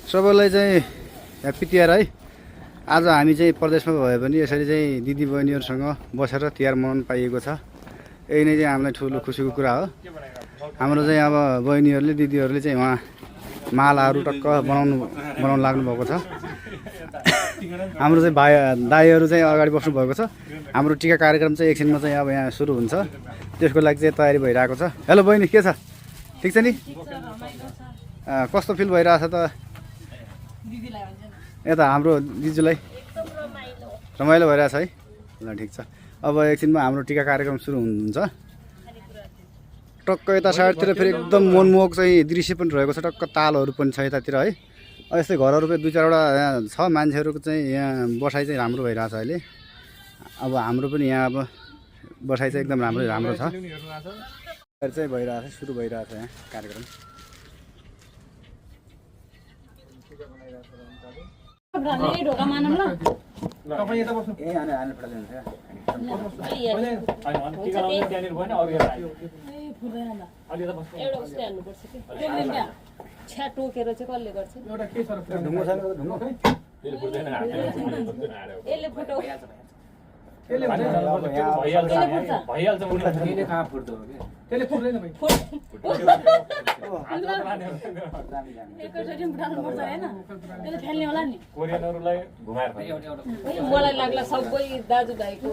सबैलाई चाहिँ ह्याप्पी तिहार है। आज हामी चाहिँ प्रदेशमा भए पनि यसरी चाहिँ दिदी बहिनीहरूसँग बसेर तिहार मनाउन पाइएको छ। यही नै चाहिँ हामीलाई ठुलो खुसीको कुरा हो। हाम्रो चाहिँ अब बहिनीहरूले दिदीहरूले चाहिँ उहाँ मालाहरू टक्क बनाउन लाग्नु भएको छ। हाम्रो चाहिँ दाइहरू चाहिँ अगाडि बस्नु भएको छ। हाम्रो टिका कार्यक्रम चाहिँ एकछिनमा चाहिँ अब यहाँ सुरु हुन्छ, त्यसको लागि चाहिँ तयारी भइरहेको छ। हेलो बहिनी, के छ? ठिक छ नि? कस्तो फिल भइरहेछ त? यता हाम्रो दिदीलाई रमाइलो भइरहेछ है। ल ठिक छ। अब एकछिनमा हाम्रो टिका कार्यक्रम सुरु हुन्छ। टक्क यता साइडतिर फेरि एकदम मनमोहक चाहिँ दृश्य पनि रहेको छ। टक्क तालहरू पनि छ यतातिर है। यस्तै घरहरू पनि 2-4वटा यहाँ छ। मान्छेहरूको चाहिँ यहाँ बसाइ चाहिँ राम्रो भइरहेछ अहिले। अब हाम्रो पनि यहाँ अब बसाइ चाहिँ एकदम राम्रो छ। चाहिँ भइरहेछ, सुरु भइरहेछ यहाँ कार्यक्रम। ढोका मानौँ ल। तपाईँ यता बस्नु। ए आने पठाइदिन्छ। छ्या टोकेर चाहिँ कसले गर्छ? एउटा के छ र ढुङ्गो छैन? ढुङ्गो यसले फुटो त्यसले भइहाल्छ उनीले कहाँ फुट्दो हो क्या? त्यसले फुट्दैन भाइ। एकैचोटि फुटाउनु पर्छ हैन? त्यसले फेल्ने होला नि। कोरियनहरूलाई घुमाएर मलाई लाग्ला सबै दाजुभाइको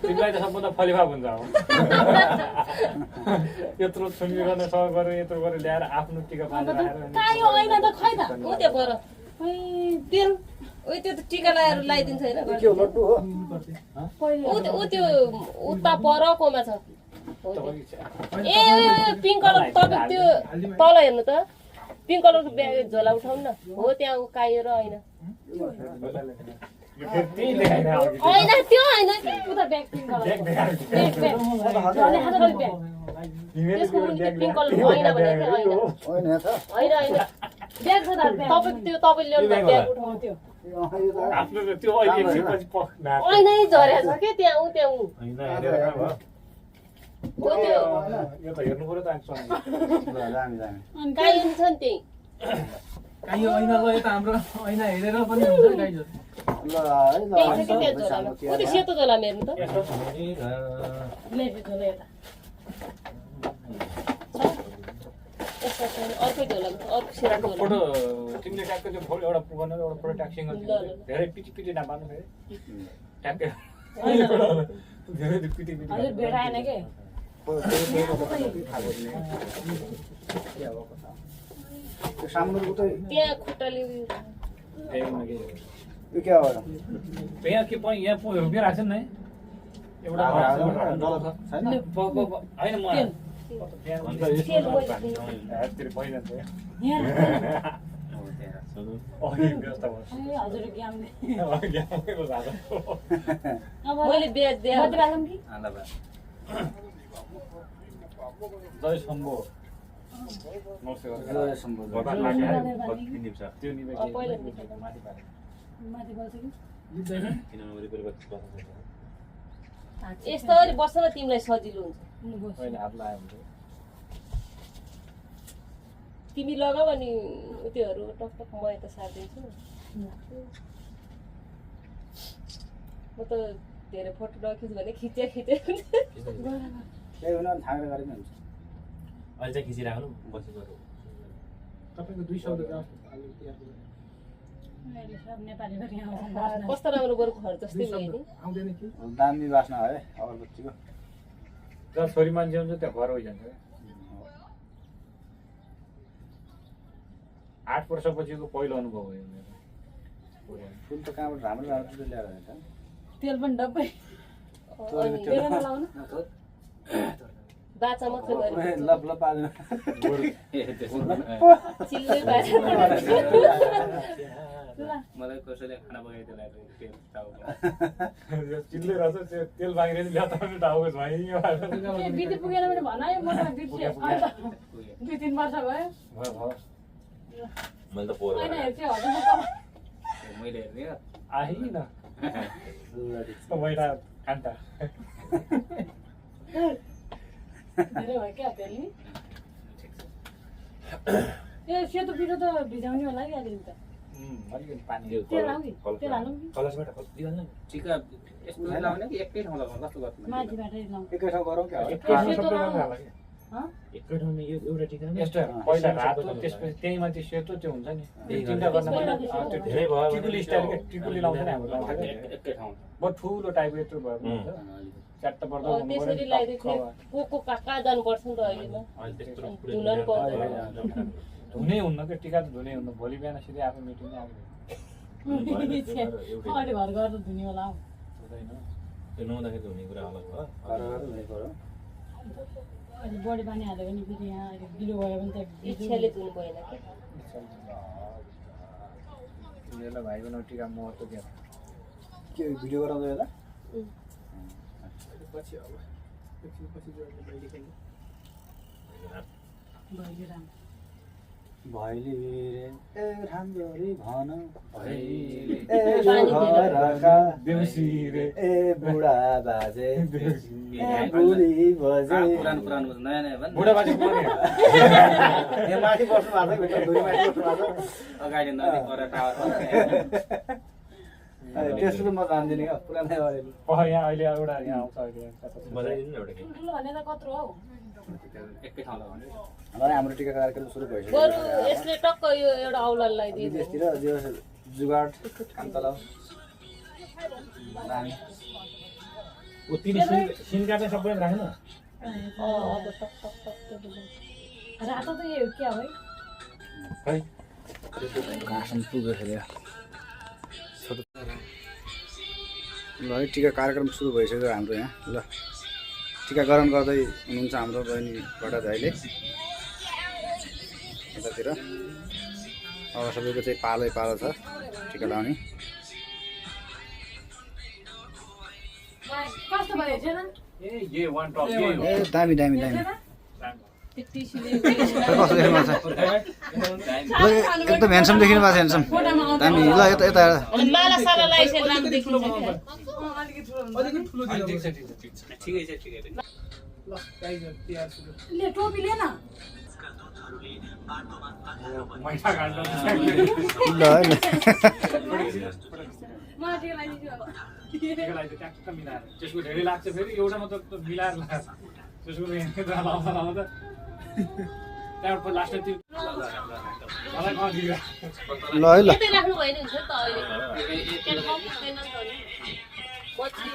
तिमीलाई त सबभन्दा फलिफाप हुन्छ अब। यत्रो छुन्नी गर्न सह गरेर यत्रो गरेर ल्याएर आफ्नो टिका पालेर कायो हैन त खै त उ त्यो पर तेल ओइ त्यो त टिका लगाइदिन्छ हैन? के हो? लड्डु हो? उ त्यो उता परकोमा छ। ए पिङ्क कलर तपाईँ त्यो तल हेर्नु त, पिङ्क कलरको ब्याग झोला उठाउनु न। हो त्यहाँ कायो र हैन? हैन त्यो हैन कि उता ब्याग पिङ्क कलर त्यसको मुनि त्यो पिङ्क कलर हैन भने हैन हैन ब्याग छ तपाईँ त्यो तपाईँले ल्याउनु ब्याग उठाउनु आफ्नो त्यो अहिले एकछिन पछि पक्ना ऐनै झरेछ के त्यहाँ उ त्यहाँ उ हैन हेरेर भयो यो त हेर्नु पर्यो त काई हुन्छ नि त्यही काई ऐना ल यता हाम्रो ऐना हेरेर पनि हुन्छ गाइजहरु। त्यही छ कि त्यो झोलामा उ त्यो सेतो झोलामा हेर्नु त लेबी झोला यता अर्कै झोलामा अर्को सिराको फोटो तिमीले ट्याक्कै त्यो फोटो एउटा पुगन एउटा फोटो ट्याक्सिङ गर्नु धेरै पिटी नपार्नु फेरि ट्याक्कै धेरै पिटी हजुर भेटाएन के त्यहाँ खुट्टाले यो के हो? यहाँ के पनि यहाँ रुपियाँ राख्छ नि एउटा होइन म मैले ब्याग दिए जय शम्भो यस्तरी बस्छ न तिमीलाई सजिलो हुन्छ। तिमी लगाऊ अनि त्योहरू टकटक म यता सारिदिन्छु। म त धेरै फोटो नखिच भने खिचे अहिले चाहिँ खिचिराख्नु बसी गरौँ। तपाईको 2 शब्द कस्तो राम्रो बरु घर जस्तै भयो नि। आउँदैन कि दामी बास्ना है अगरबत्तीको। जहाँ छोरी मान्छे हुन्छ त्यहाँ घर होइजान्छ। 8 वर्षपछिको पहिलो अनुभव हो यो मेरो। फुल त कहाँबाट राम्रो ल्याएर हुन्छ? तेल पनि डब्बै बाचा मात्रै गरे लप पाल्नु चिल्लै बाचा मलाई कसैले खाना पकाइदिला तेल टाउको चिल्लै रहेछ तेल बाँगेर ल्याउँदा पनि टाउको झैँ बिति पुगेन भने भनायो म त बिति 2-3 वर्ष भयो मैले त पोर हैन हेर्छु हजुर मैले हेर्ने आइन तपाईँ कान्ता धेरै भयो क्या तेल नि यो सेतो पिरो त भिजाउने होला कि अलिकति त अलिकति पानी तेल हालौँ कि तेल हालौँ कि कलसबाट दिइहाल्नु टिका यस्तो लाउने कि एकै ठाउँ लगाउनु कस्तो गर्नु माथिबाटै लाउँ एकै ठाउँ गरौँ क्या एकै ठाउँ सेतो सबै लाउँ। गर्नु होला कि एकै ठाउँमा एउटा टिका यस्तो पहिला रातो त्यसपछि त्यही माथि सेतो त्यो हुन्छ नि त्यही तिनवटा गर्न त्यसपछि मिल्दैन। सेतो त्यो धेरै भयो टिकुली स्टाइल के टिकुली लाउँछ नि हाम्रो लाउँछ एकै ठाउँ बहुत ठुलो टाइपको यत्रो भयो हुन्छ च्याट्ट पर्दो हुनु पर्यो त्यसरी नि, लगाइदिएको टक्क को कहाँ जानुपर्छ नि त अहिलेमा अहिले त्यस्तो धुन नि पर्दैन धुनै हुन्न कि टिका त धुनै हुन्न भोलि बिहान सिधै आफू मिटिङ आएको अहिले घर गएर धुने होला हौ हुँदैन त्यो नहुँदाखेरि हुने कुरा अलग भयो हुनै पर्यो अहिले बढी पानी हाल्यो भने फेरि यहाँ अहिले गिलो भयो भने त इच्छाले धुनु भएन कि यसलाई भाइ बनाउ टिका महत्त्व के के भिडियो गराउँदै होला पछि अब पछि भइगयो राम्रो भैली रे ए राम्ररी भन भैली ए घरका देउसी रे ए बुढा बाजे ए बुढी बजे पुरानो पुरानो नयाँ नयाँ भन् बुढा बाजे बोल्ने ए माथि बस्नु भएको छ भित्र दुई माथि बस्नु भएको अगाडि नदी पर टावर छ त्यस्तो त म जान्दिनँ क्या पुरानै भएर यहाँ अहिले एउटा यहाँ आउँछ अहिले बजाइदिनु न एउटा केही ठुलो भने त कत्रो हौ एकै ठाउँ लगाउने मलाई हाम्रो टिका कार्यक्रम सुरु भइसक्यो बरु यसले टक्क यो एउटा औलाल लगाइदियो विदेशतिर जो जुगाड काम चलाऊ ऊ तिनी सिन काट्ने सबै राखेन अब टक टक टक त्यो रातो त यो क्या हो है घाँसमा पुगेको छ छोटो ल है टिका कार्यक्रम सुरु भइसक्यो हाम्रो यहाँ ल टिकाकरण गर्दै हुनुहुन्छ हाम्रो बहिनी बडा दाइले यतातिर अब सबैको चाहिँ पालै पालो छ टिका लगाउने कस्तो भयो जेना ए वान टप के हो ए दामी दामी दामी टिसीले कस्तो देख्नु भएको छ ल एकदम ह्यान्डसम देखिनु भएको छ ह्यान्डसम दामी ल यता यता अनि माला साला लगाइसकेर राम्रो देखिन्छ क्या अलिकति ठुलो दिनु ठिकै छ ठिकै छ ल गाइज तिहार सुरु ले टोपी ले न मैठा गाड्नु ल है ल माथि लागिदियो अब टिका लागि ट्याक्क मिलाएर त्यसको धेरै लाग्छ फेरि एउटा मात्र मिलाएर लाग्छ त्यसको लाउँदा लाउँदा त्यहाँबाट लास्टमा त्यो मलाई कहाँ दियो ल है ल यतै राख्नु भयो नि हुन्छ नि त अहिले त्यहाँ पुग्दैन नि त नि पछि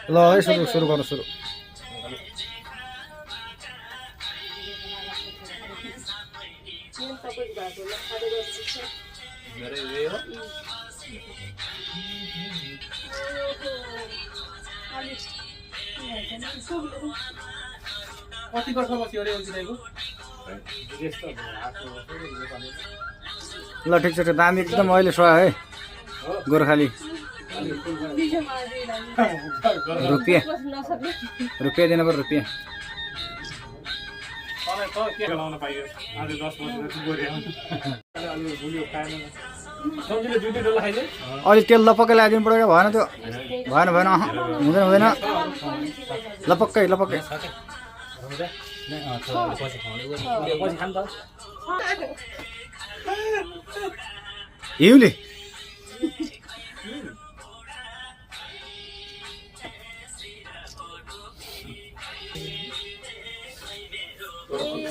ल है सुरु सुरु गर्नु सुरु सबै भएको ल खाँदै गर्छ मेरो उयो हो कति वर्ष बस्यो अरे उतिरको ल ठिक छ दामी एकदम अहिले सोहा है गोर्खाली रुपियाँ नसक्ने रुपियाँ दिनु पर्यो रुपियाँ मलाई त के लाउन पाइयो आज 10 वर्ष गोर्यो अलि भुल्यो खाएन सम्झिले दुई डल्ला खाइले अलि तेल लपक्कै लगाइदिनु पऱ्यो क्या भएन त्यो भएन भएन अहँ हुँदैन हुँदैन लपक्कै लपक्कै पछि खानु त हिउँले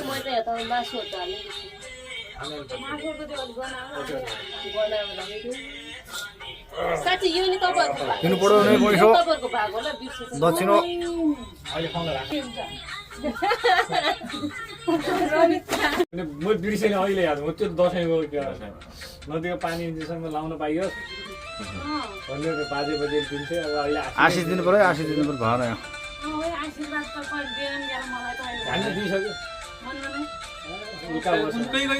मैले त मासुहरू त हाल्ने मासुको त्यो अलि बनाऊ बनाएर लगाइदियो साँच्ची यो नि तपाईँहरूको भाग दिनु पऱ्यो नै पैसा तपाईँहरूको भाग होला बिर्सेछ दक्षिण हो अहिले खाउन राख म बिर्सेन अहिले याद म त्यो दसैँको नदीको पानी इन्जेक्सनमा लाउन पाइयो भन्ने बाजे बजे दिन्थ्यो अब अहिले आशिष दिनु पऱ्यो आशिष दिनु पऱ्यो भएन यहाँ आशीर्वाद त कहिले दिएन यार मलाई त अहिले हामीले दिइसक्यो भन्नु नै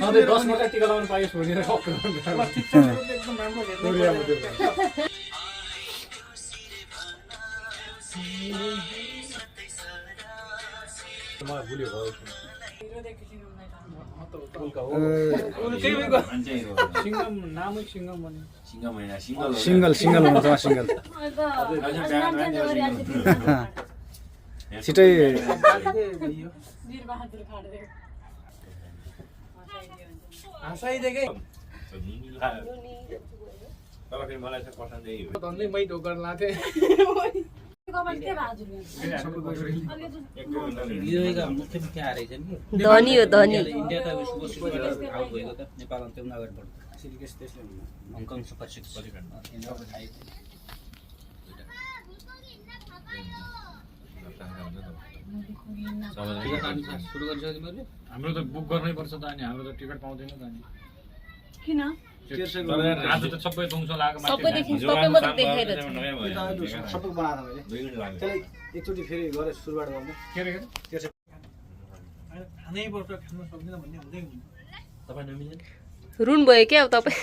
सधैँ 10 वर्ष टिका लाउनु पाइयोस् भनेर एकदम राम्रो मलाई भुल्यो भयो हिरो देखि सिङ्गम नामै सिङ्गम भने सिङ्गल सिङ्गल हुनुहुन्छ सिङ्गल छिटै वीरबहादुर खाडे हँसाइदिएकै धन्दै मै ढोकर लाथे मुख्य मुख्य आएर नि धनी हो धनी इन्डिया त सुपर सिक्स आउट भएको त नेपालमा त्यो अगाडि बढ्छ हङकङ सुपर सिक्स सुरु गरिसक्यो तिमीहरूले हाम्रो त बुक गर्नै पर्छ त अनि हाम्रो त टिकट पाउँदैन त अनि किन आज त सबै ध्वंस लागेको सबै देखिन्छ सबै मात्रै देखाएर सबै बनाएको मैले त्यसलाई एकचोटि फेरि गरेर सुरुवात गर्नु के रे खानै पर्छ खान सक्दैन भन्ने हुँदै हुन्छ तपाईँ नमिल्दैन रुन भयो क्या अब तपाईँ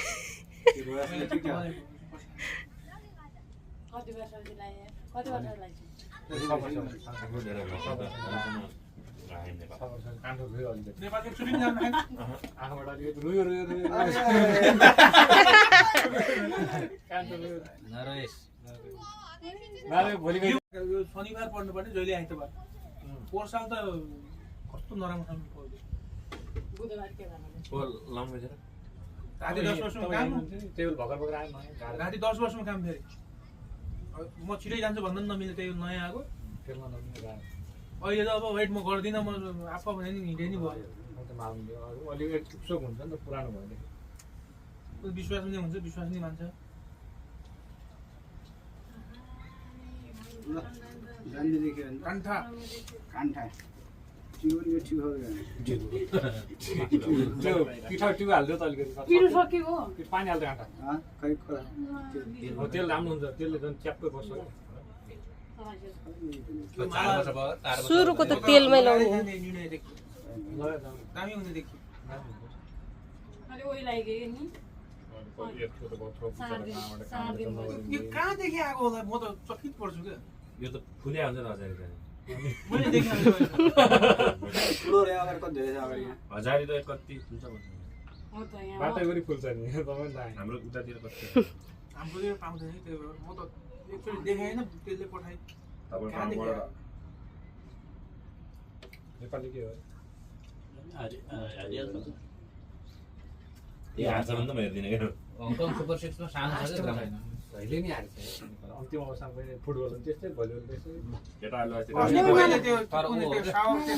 कति वर्ष लाग्यो कति वर्ष लाग्यो कान्छो भयो अलिकति नेपालको सुटिङ जानु आँखाबाट अलिकति रुयो कान्छो रुयो नरेश भोलि यो शनिबार पढ्नुपर्ने जहिले आइतबार पोहोर साल त कस्तो नराम्रो खानु पर्यो बुधबार के भन्नु राति 10 वर्षमा काम टेबल भर्खर भर्खर आयो राति 10 वर्षमा काम फेरि म छिटै जान्छु भन्दा पनि नमिल्ने त्यो नयाँ आएको टेबलमा नमिल्ने अहिले त अब वेट म गर्दिनँ म आफू भने नि हिँडे नि भयो अलिकति चुपचोक हुन्छ नि त पुरानो भएदेखि विश्वास पनि हुन्छ विश्वास नि मान्छ कान्ठा कान्ठा त्यो पनि यो ठिक हो त्यो पिठो ट्युब हाल्दियो त अलिकति पिरो सक्यो हो पानी हाल्दै आँटा खै खोला तेल राम्रो हुन्छ त्यसले झन् च्याप्पै बस्छ सुरुको त तेलमै लाउने दामी हुने देखि अलि ओइ लाग्यो नि यो कहाँदेखि आएको होला म त चकित पर्छु क्या यो त फुल्या हुन्छ त मैले देखेँ ठुलो रे अगाडि कति धेरै छ अगाडि यहाँ हजारी त कति फुल्छ हो त यहाँ बाटैभरि फुल्छ नि तपाईँ त हाम्रो उतातिर कति हाम्रो यो पाउँदैन है त्यो म त एकचोटि देखेँ होइन त्यसले पठाएँ तपाईँ नेपाली के हो ए हाल्छ भने त म हेर्दिनँ क्या हङकङ सुपर सिक्समा सानो छ क्या कहिले नि हाल्छ अन्तिम अवस्थामा पनि फुटबल पनि त्यस्तै भलिबल त्यस्तै केटाहरूले अस्ति मैले त्यो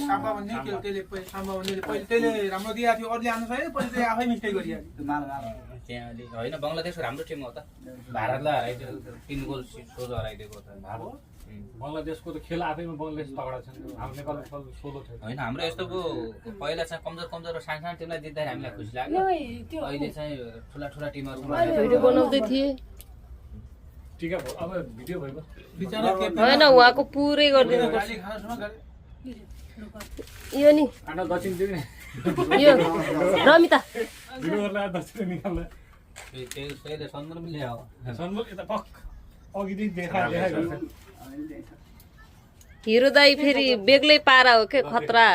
साम्बा भन्ने त्यसले साम्बा भन्ने पहिले त्यसले राम्रो दिएको थियो अरूले आउनु छैन पछि चाहिँ आफै मिस्टेक गरिहाल्यो त्यहाँ अलि होइन बङ्गलादेशको राम्रो टिम हो त भारतलाई हराइदियो 3 गोल सोझो हराइदिएको त बङ्गलादेशको त खेल आफैमा बङ्गलादेश तगडा छ हाम्रो नेपालको सोलो थियो होइन हाम्रो यस्तोको पहिला चाहिँ कमजोर कमजोर र सानो सानो टिमलाई जित्दाखेरि हामीलाई खुसी लाग्यो अहिले चाहिँ ठुला ठुला टिमहरू भिडियो बनाउँदै थिएँ टिका भयो अब भिडियो भयो होइन उहाँको पुरै गरिदिनु पर्छ गाली खानुहोस् न गाली यो नि आँटा दक्षिण दिने यो रमिता भिडियोहरूलाई दक्षिण निकाल्दा त्यही सन्दर्भ पनि ल्यायो सन्मुख यता पक अघिदेखि देखा गर्छ हिरो दाई फेरि बेग्लै पारा हो के खतरा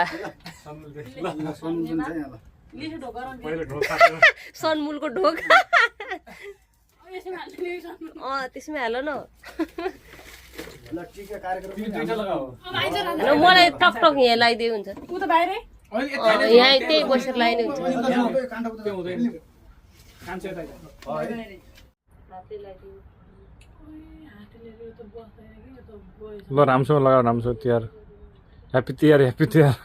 लिसो ढोका पहिले ढोल थाप्यो सनमुलको ढोक यसमा हाल्ने त्यसमै हाल न ल टिका कार्यक्रम तिमी दुईटा लगाऊ होइन मलाई टक टक यहाँ लगाइदियो हुन्छ ऊ त बाहिरै यहाँ त्यही बसेर लगाइने हुन्छ त्यो हुँदैन कान्छो यता ल राम्रोसँग लगाऊ राम्रोसँग तिहार ह्याप्पी तिहार ह्याप्पी तिहार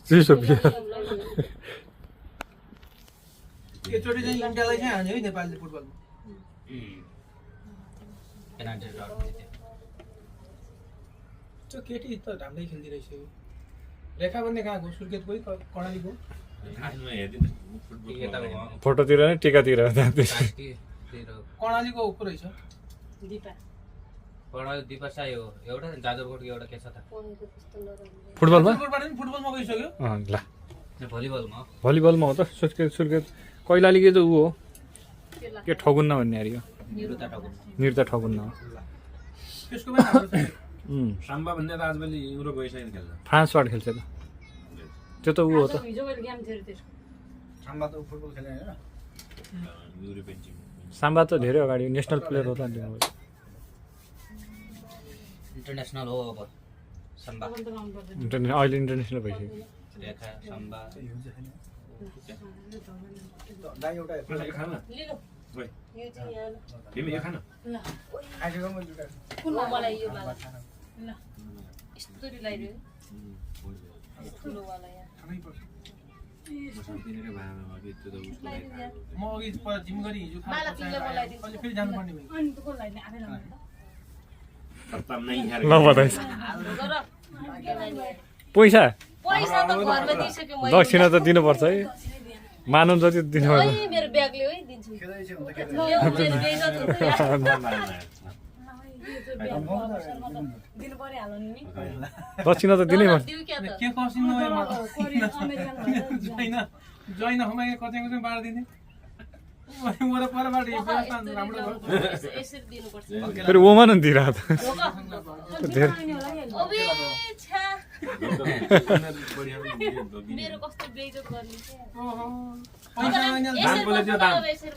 चिसो बिहार एकचोटि चाहिँ इन्डियालाई चाहिँ हान्यो है नेपालले फुटबलमा त्यो केटी त राम्रै खेलिदिरहेछ यो रेखा भन्ने कहाँको सुर्खेत कोही कर्णालीको फोटोतिर नै टिकातिर कर्णालीको ऊपर रहेछ दिपा दिपा साई हो एउटा जाजरकोटको एउटा के छ त फुटबलमा फुटबलबाट पनि फुटबलमा गइसक्यो ल भलिबलमा भलिबलमा हो त सुर्खेत कैलाली के त ऊ हो के ठगुन्न भन्ने अरे यो निरुता ठगुन्न हो त्यसको पनि हाम्रो छ साम्बा भन्ने त आजभोलि युरोप गइसकेर खेल्छ फ्रान्सबाट खेल्छ त त्यो त ऊ हो त हिजो मैले गेम थियो त्यसको साम्बा त फुटबल खेल्ने होइन युरोपियन टिम साम्बा त धेरै अगाडि नेसनल प्लेयर हो त अनि इन्टरनेसनल हो अब सम्बा अहिले इन्टरनेसनल भइसक्यो रेखा सम्बा दाइ एउटा कसैले खान लिनु ओइ यो चाहिँ यहाँ तिमी यो खान खाइसक्यो मैले दुईटा मलाई यो वाला यस्तो रिलाइदियो ठुलोवाला यहाँ म अघि जिम गरी हिजो माला तिमीले बोलाइदिन्छु अहिले फेरि जानुपर्ने भयो अनि त कसलाई आफै लानु खत्तम नै यार ल बताइस गर पैसा पैसा त घरमा दिइसक्यो मैले दक्षिणा त दिनुपर्छ है मानव जति दिनुपर्छ ओइ मेरो ब्यागले है दिन्छु खेल्दैछ भने त ल्याउ मेरो बेइज्जत हुन्छ यार। दिनु पर्यो हाल्नु नि दक्षिणा त दिनै पर्छ दिउ क्या त के कसिन नभएमा कोरियन अमेरिकन भएर जैन जैन हुमा कतैको चाहिँ बाँडिदिने ମୋର परबाट यो व्यवस्था राम्रो भयो यसरी दिनुपर्छ फेरि ओमा नि दिइरह त धेरै ओबे छा बढिया मेरो कस्तो बेइज्जत गर्ने ओहो पैसा यसरी बोले त्यो दाम। यसरी